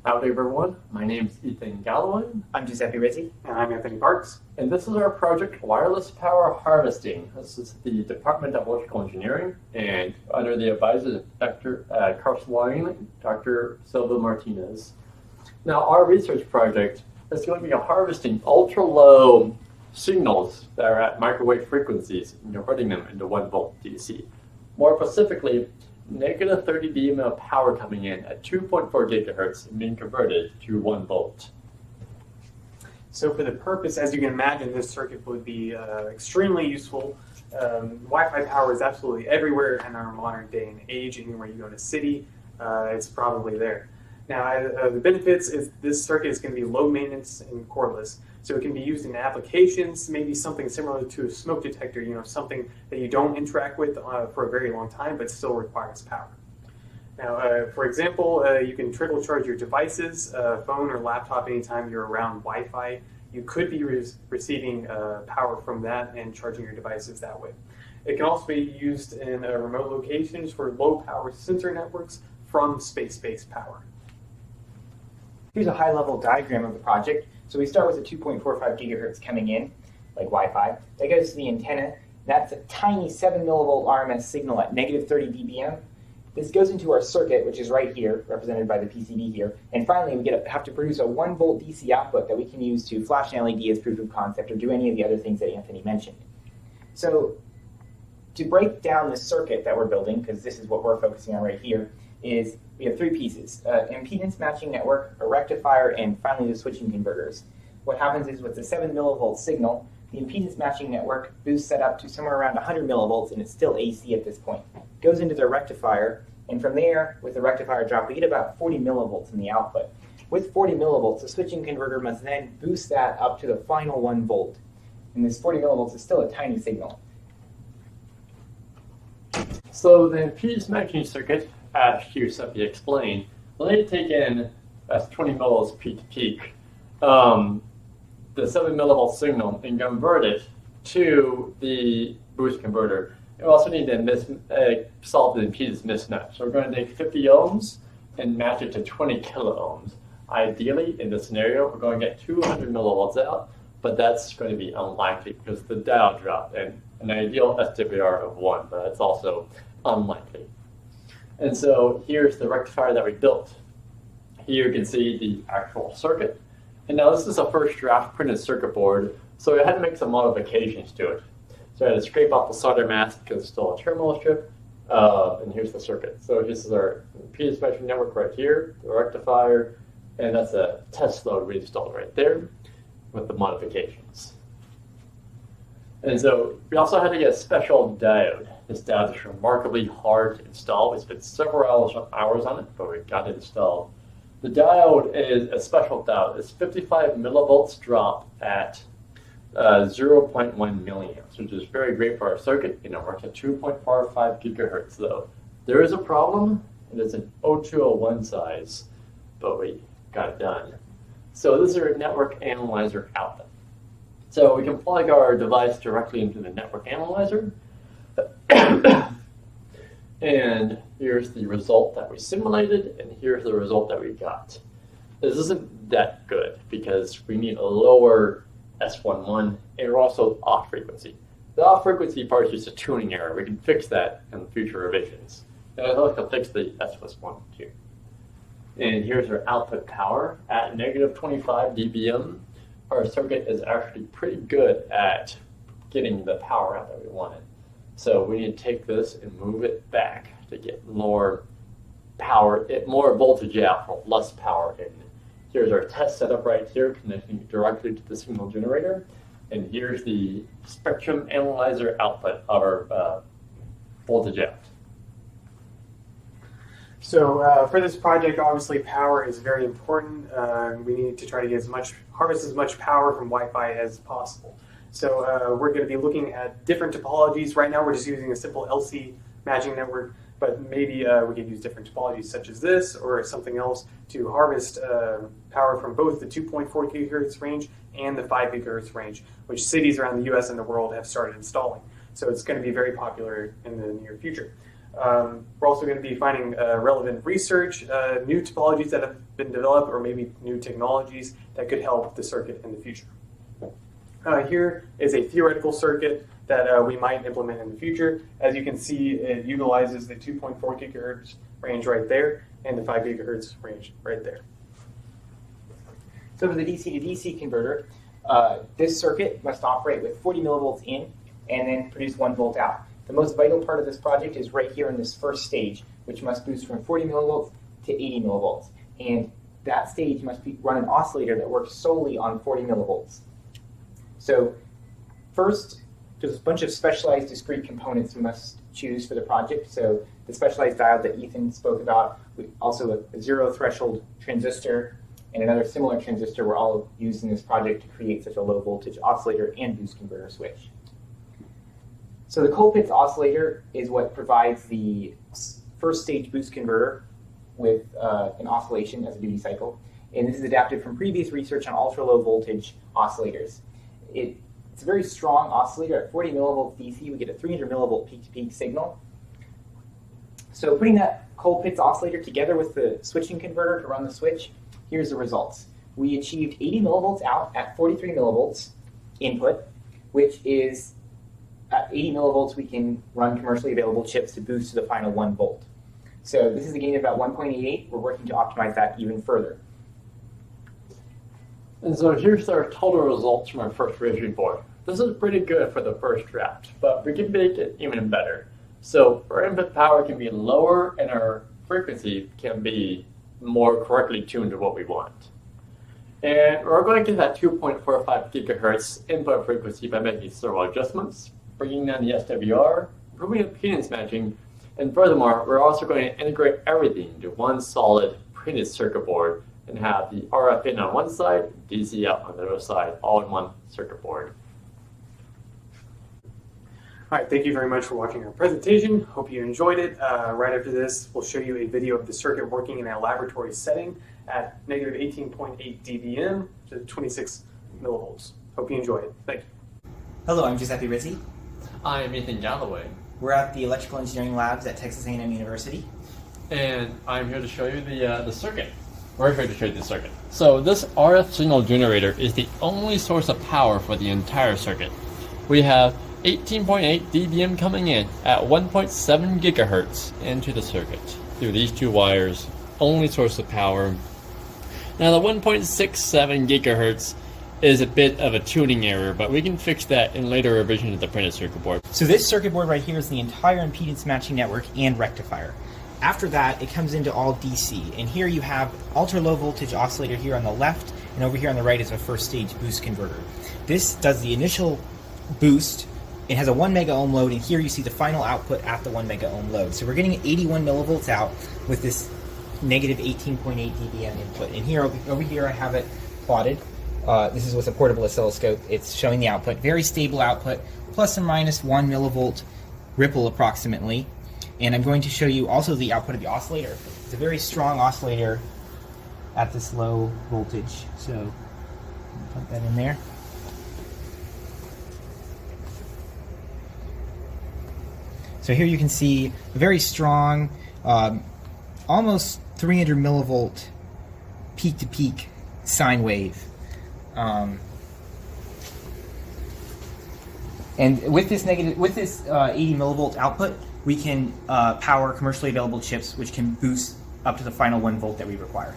Howdy everyone, my name is Aydin Galloway. I'm Giuseppe Rizzi. And I'm Anthony Parks. And this is our project, Wireless Power Harvesting. This is the Department of Electrical Engineering, and under the advisors of Dr. Karsilayan, Dr. Silva-Martinez. Now, our research project is going to be harvesting ultra-low signals that are at microwave frequencies and converting them into 1 volt DC. More specifically, negative 30 dB of power coming in at 2.4 gigahertz and being converted to 1 volt. So for the purpose, as you can imagine, this circuit would be extremely useful. Wi-Fi power is absolutely everywhere in our modern day and age. Anywhere you go in a city, it's probably there. Now, the benefits is this circuit is going to be low maintenance and cordless. So it can be used in applications, maybe something similar to a smoke detector, something that you don't interact with for a very long time, but still requires power. Now, for example, you can trickle charge your devices, phone or laptop anytime you're around Wi-Fi. You could be receiving power from that and charging your devices that way. It can also be used in remote locations for low power sensor networks from space-based power. Here's a high-level diagram of the project. So we start with a 2.45 gigahertz coming in, like Wi-Fi. That goes to the antenna. That's a tiny 7 millivolt RMS signal at negative 30 dBm. This goes into our circuit, which is right here, represented by the PCB here. And finally, we have to produce a 1 volt DC output that we can use to flash an LED as proof of concept or do any of the other things that Anthony mentioned. So to break down the circuit that we're building, because this is what we're focusing on right here, is we have 3 pieces: impedance matching network, a rectifier, and finally the switching converters. What happens is with the 7 millivolt signal, the impedance matching network boosts that up to somewhere around 100 millivolts, and it's still AC at this point. Goes into the rectifier, and from there, with the rectifier drop, we get about 40 millivolts in the output. With 40 millivolts, the switching converter must then boost that up to the final 1 volt. And this 40 millivolts is still a tiny signal. So the impedance matching circuit, as Giuseppe explained, will need to take in as 20 millivolts peak to peak, the 7 millivolt signal and convert it to the boost converter. We also need to solve the impedance mismatch. So we're going to take 50 ohms and match it to 20 kilo ohms. Ideally, in this scenario, we're going to get 200 millivolts out, but that's going to be unlikely because the dial dropped and an ideal SWR of 1, but it's also unlikely. And so here's the rectifier that we built. Here you can see the actual circuit. And now this is a first draft printed circuit board, so I had to make some modifications to it. So I had to scrape off the solder mask because it's still a terminal strip, and here's the circuit. So this is our impedance matching network right here, the rectifier, and that's a test load we installed right there with the modifications. And so we also had to get a special diode. This diode is remarkably hard to install. We spent several hours on it, but we got it installed. The diode is a special diode. It's 55 millivolts drop at 0.1 milliamps, which is very great for our circuit. It works at 2.45 gigahertz though. There is a problem. It is an 0201 size, but we got it done. So this is our network analyzer output. So we can plug our device directly into the network analyzer. And here's the result that we simulated, and here's the result that we got. This isn't that good because we need a lower S11, and we're also off frequency. The off frequency part is just a tuning error. We can fix that in future revisions. And I'd like to fix the S1 too. And here's our output power at negative 25 dBm. Our circuit is actually pretty good at getting the power out that we wanted. So we need to take this and move it back to get more power, more voltage out for less power in. Here's our test setup right here, connecting directly to the signal generator. And here's the spectrum analyzer output of our voltage out. So for this project, obviously power is very important. We need to try to get harvest as much power from Wi-Fi as possible. So we're going to be looking at different topologies. Right now we're just using a simple LC matching network, but maybe we could use different topologies such as this or something else to harvest power from both the 2.4 gigahertz range and the 5 gigahertz range, which cities around the US and the world have started installing. So it's going to be very popular in the near future. We're also going to be finding relevant research, new topologies that have been developed, or maybe new technologies that could help the circuit in the future. Here is a theoretical circuit that we might implement in the future. As you can see, it utilizes the 2.4 gigahertz range right there and the 5 gigahertz range right there. So for the DC to DC converter, this circuit must operate with 40 millivolts in and then produce 1 volt out. The most vital part of this project is right here in this first stage, which must boost from 40 millivolts to 80 millivolts. And that stage must run an oscillator that works solely on 40 millivolts. So first, there's a bunch of specialized discrete components we must choose for the project. So the specialized diode that Ethan spoke about, also a zero threshold transistor, and another similar transistor were all used in this project to create such a low voltage oscillator and boost converter switch. So the Colpitts oscillator is what provides the first stage boost converter with an oscillation as a duty cycle. And this is adapted from previous research on ultra low voltage oscillators. It's a very strong oscillator. At 40 millivolts DC, we get a 300 millivolt peak-to-peak signal. So putting that Colpitts oscillator together with the switching converter to run the switch, here's the results. We achieved 80 millivolts out at 43 millivolts input, which is at 80 millivolts we can run commercially available chips to boost to the final 1 volt. So this is a gain of about 1.88. We're working to optimize that even further. And so here's our total results from our first Rizzi board. This is pretty good for the first draft, but we can make it even better. So our input power can be lower and our frequency can be more correctly tuned to what we want. And we're going to get that 2.45 gigahertz input frequency by making several adjustments, bringing down the SWR, improving impedance matching, and furthermore, we're also going to integrate everything into one solid printed circuit board and have the RF in on one side, DC out on the other side, all in one circuit board. All right, thank you very much for watching our presentation. Hope you enjoyed it. Right after this, we'll show you a video of the circuit working in a laboratory setting at negative 18.8 dBm to 26 millivolts. Hope you enjoy it. Thank you. Hello, I'm Giuseppe Rizzi. I'm Aydin Galloway. We're at the Electrical Engineering Labs at Texas A&M University. And I'm here to show you the circuit. We're here to show you the circuit. So this RF signal generator is the only source of power for the entire circuit. We have 18.8 dBm coming in at 1.7 gigahertz into the circuit through these two wires, only source of power. Now the 1.67 gigahertz is a bit of a tuning error, but we can fix that in later revisions of the printed circuit board. So this circuit board right here is the entire impedance matching network and rectifier. After that, it comes into all DC, and here you have ultra low voltage oscillator here on the left, and over here on the right is a first stage boost converter. This does the initial boost. It has a 1 mega ohm load, and here you see the final output at the 1 mega ohm load. So we're getting 81 millivolts out with this negative 18.8 dBm input. And here, over here, I have it plotted. This is with a portable oscilloscope. It's showing the output. Very stable output, plus or minus 1 millivolt ripple approximately. And I'm going to show you also the output of the oscillator. It's a very strong oscillator at this low voltage. So put that in there. So here you can see a very strong, almost 300 millivolt peak-to-peak sine wave. And with this 80 millivolt output, we can power commercially available chips, which can boost up to the final 1 volt that we require.